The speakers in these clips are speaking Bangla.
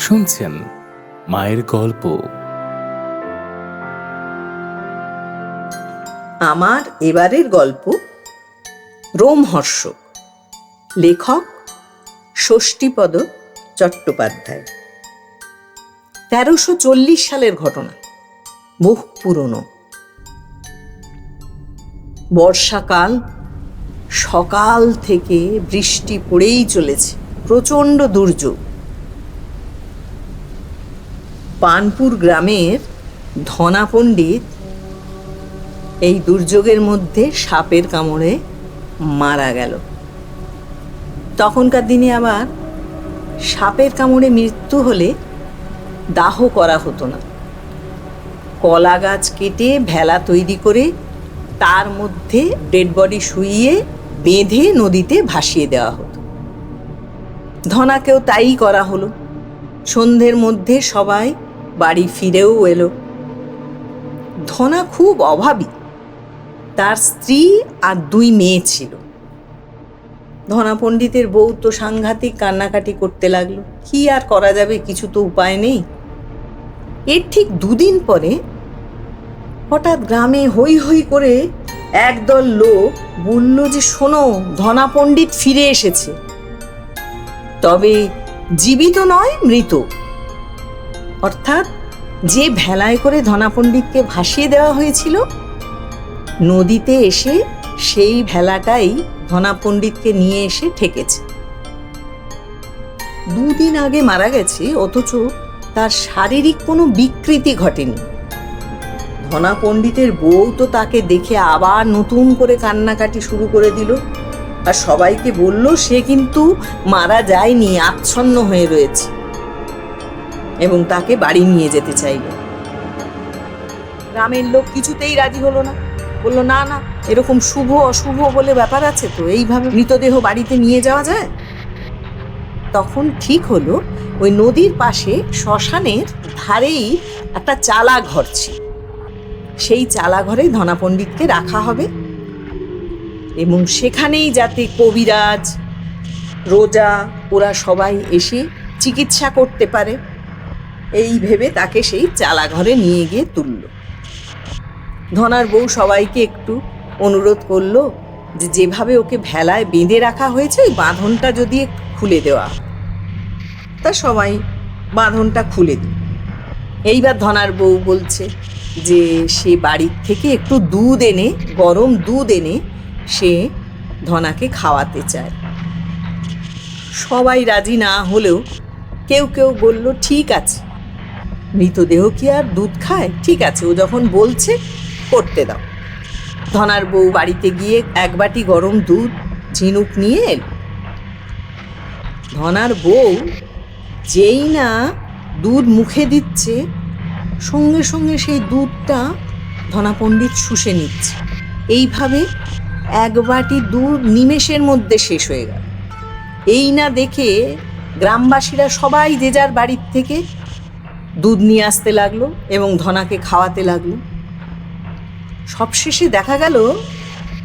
শুনছেন মায়ের গল্প। আমার এবারের গল্প রোমহর্ষক। লেখক ষষ্ঠীপদ চট্টোপাধ্যায়। 1340 সালের ঘটনা, বহু পুরনো। বর্ষাকাল, সকাল থেকে বৃষ্টি পড়েই চলেছে, প্রচণ্ড দুর্যোগ। পানপুর গ্রামের ধনা পণ্ডিত এই দুর্যোগের মধ্যে সাপের কামড়ে মারা গেল। তখনকার দিনে আবার সাপের কামড়ে মৃত্যু হলে দাহ করা হতো না, কলা গাছ কেটে ভেলা তৈরি করে তার মধ্যে ডেড বডি শুইয়ে বেঁধে নদীতে ভাসিয়ে দেওয়া হতো। ধনাকেও তাই করা হলো। সন্ধ্যের মধ্যে সবাই বাড়ি ফিরেও এলো। ধনা খুব অভাবী, তার স্ত্রী আর 2 মেয়ে ছিল। ধনা পণ্ডিতের বউ তো সাংঘাতিক কান্নাকাটি করতে লাগলো। কি আর করা যাবে, কিছু তো উপায় নেই। এর ঠিক 2 দিন পরে হঠাৎ গ্রামে হই হই করে একদল লোক বলল যে, শোনো, ধনা পণ্ডিত ফিরে এসেছে, তবে জীবিত নয়, মৃত। অর্থাৎ যে ভেলায় করে ধনা পণ্ডিতকে ভাসিয়ে দেওয়া হয়েছিল, নদীতে এসে সেই ভেলাটাই ধনা পণ্ডিতকে নিয়ে এসে ঠেকেছে। 2 দিন আগে মারা গেছে, অথচ তার শারীরিক কোনো বিকৃতি ঘটেনি। ধনা পণ্ডিতের বউ তো তাকে দেখে আবার নতুন করে কান্নাকাটি শুরু করে দিল, আর সবাইকে বলল সে কিন্তু মারা যায়নি, আচ্ছন্ন হয়ে রয়েছে, এবং তাকে বাড়ি নিয়ে যেতে চাইল। গ্রামের লোক কিছুতেই রাজি হলো না, বললো না না, এরকম শুভ অশুভ বলে ব্যাপার আছে তো, এইভাবে মৃতদেহ বাড়িতে নিয়ে যাওয়া যায়? তখন ঠিক হলো, ওই নদীর পাশে শ্মশানের ধারেই একটা চালা ঘর ছিল। সেই চালা ঘরে ধনা পণ্ডিতকে রাখা হবে, এবং সেখানেই যাতে কবিরাজ, রোজা, ওরা সবাই এসে চিকিৎসা করতে পারে, এই ভেবে তাকে সেই চালা ঘরে নিয়ে গিয়ে তুলল। ধনার বউ সবাইকে একটু অনুরোধ করলো যে যেভাবে ওকে ভেলায় বেঁধে রাখা হয়েছে, ওই বাঁধনটা যদি একটু খুলে দেওয়া। তা সবাই বাঁধনটা খুলে দিল। এইবার ধনার বউ বলছে যে সে বাড়ির থেকে একটু দুধ এনে, গরম দুধ এনে সে ধনাকে খাওয়াতে চায়। সবাই রাজি না হলেও কেউ কেউ বলল ঠিক আছে, মৃতদেহ কি আর দুধ খায়, ঠিক আছে, ও যখন বলছে করতে দাও। ধনার বউ বাড়িতে গিয়ে 1 বাটি গরম দুধ ঝিনুক নিয়ে এল। ধনার বউ যেই না দুধ মুখে দিচ্ছে, সঙ্গে সঙ্গে সেই দুধটা ধনা পণ্ডিত শুষে নিচ্ছে। এইভাবে 1 বাটি দুধ নিমেষের মধ্যে শেষ হয়ে গেল। এই না দেখে গ্রামবাসীরা সবাই যে যার বাড়ির থেকে দুধ নিয়ে আসতে লাগলো এবং ধনাকে খাওয়াতে লাগলো। সবশেষে দেখা গেল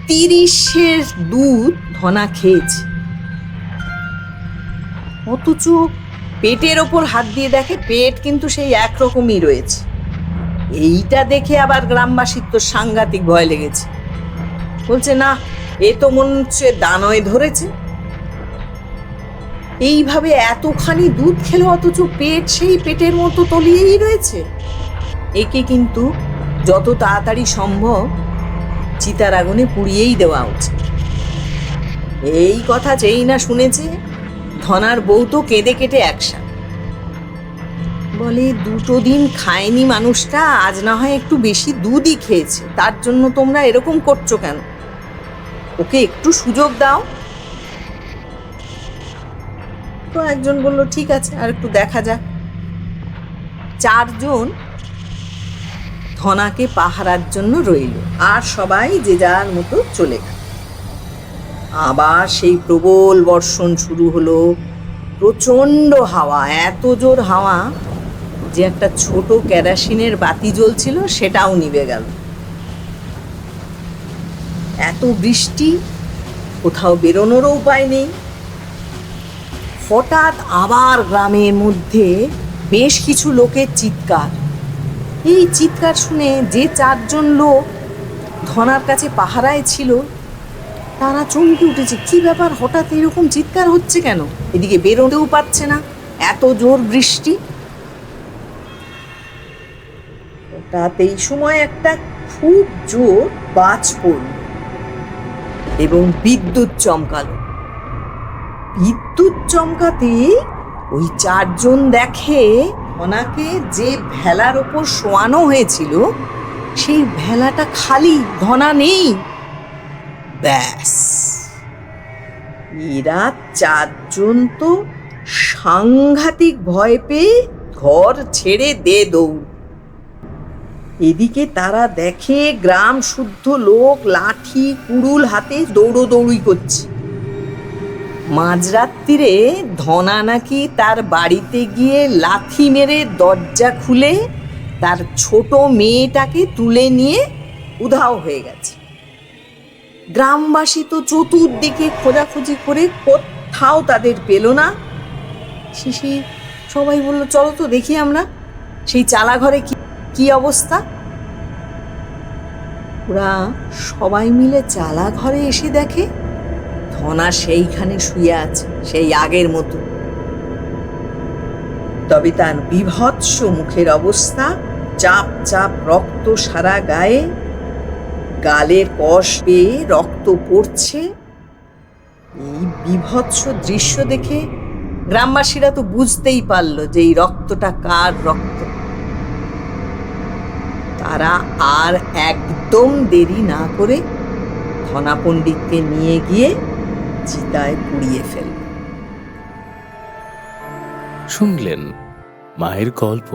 30-এর দুধ ধনা খেয়েছে, অথচ পেটের ওপর হাত দিয়ে দেখে পেট কিন্তু সেই একরকমই রয়েছে। এইটা দেখে আবার গ্রামবাসীর তো সাংঘাতিক ভয় লেগেছে। বলছে, না, এ তো মনে হচ্ছে দানয় ধরেছে। এইভাবে এতখানি দুধ খেলো, অথচ পেট সেই পেটের মতো তলিয়েই রয়েছে। একে কিন্তু যত তাড়াতাড়ি সম্ভব চিতার আগুনে পুড়িয়েই দেওয়া উচিত। এই কথা যেই না শুনেছে, ধনার বউ তো কেঁদে কেটে একসা। বলে, 2 দিন খায়নি মানুষটা, আজ না হয় একটু বেশি দুধই খেয়েছে, তার জন্য তোমরা এরকম করছো কেন? ওকে একটু সুযোগ দাও। তো একজন বলল, ঠিক আছে, আর একটু দেখা যাক। 4 জন ধনাকে পাহারার জন্য রইল, আর সবাই যে যার মতো চলে গেল। আবার সেই প্রবল বর্ষণ শুরু হলো, প্রচণ্ড হাওয়া, এত জোর হাওয়া যে একটা ছোট কেরোসিনের বাতি জ্বলছিল সেটাও নিভে গেল। এত বৃষ্টি, কোথাও বেরোনোরও উপায় নেই। হঠাৎ আবার গ্রামের মধ্যে বেশ কিছু লোকের চিৎকার। এই চিৎকার শুনে যে 4 জন লোক ধনার কাছে পাহারায় ছিল তারা চমকে উঠেছে। কি ব্যাপার, হঠাৎ এরকম চিৎকার হচ্ছে কেন? এদিকে বেরোতেও পারছে না, এত জোর বৃষ্টি। হঠাৎ এই সময় একটা খুব জোর বাজ পড়ল এবং বিদ্যুৎ চমকালো। বিদ্যুৎ চমকাতে ওই 4 জন দেখে ধনাকে যে ভেলার ওপর শোয়ানো হয়েছিল সেই ভেলাটা খালি, ধনা নেই। ব্যাস, এরা 4 জন তো সাংঘাতিক ভয় পেয়ে ঘর ছেড়ে দে দৌড়। এদিকে তারা দেখে গ্রাম শুদ্ধ লোক লাঠি কুড়ুল হাতে দৌড়োদৌড়ি করছে। মাঝরাত্রিরে ধনা নাকি তার বাড়িতে গিয়ে লাথি মেরে দরজা খুলে তার ছোট মেয়েটাকে তুলে নিয়ে উধাও হয়ে গেছে। গ্রামবাসী তো চতুর্দিকে খোঁজাখুঁজি করে কোথাও তাদের পেল না। শেষে সবাই বলল, চলো তো দেখি আমরা সেই চালাঘরে কি অবস্থা। ওরা সবাই মিলে চালাঘরে এসে দেখে ধনা সেইখানে শুয়ে আছে, সেই আগের মতো। তবে তার বীভৎস মুখের অবস্থা, চাপ চাপ রক্ত সারা গায়ে, গালের কষ পেয়ে রক্ত পড়ছে। এই বীভৎস দৃশ্য দেখে গ্রামবাসীরা তো বুঝতেই পারল যে এই রক্তটা কার রক্ত। তারা আর একদম দেরি না করে ধনা পণ্ডিতকে নিয়ে গিয়ে চিতায় পুড়িয়ে ফেলল। শুনলেন মায়ের গল্প।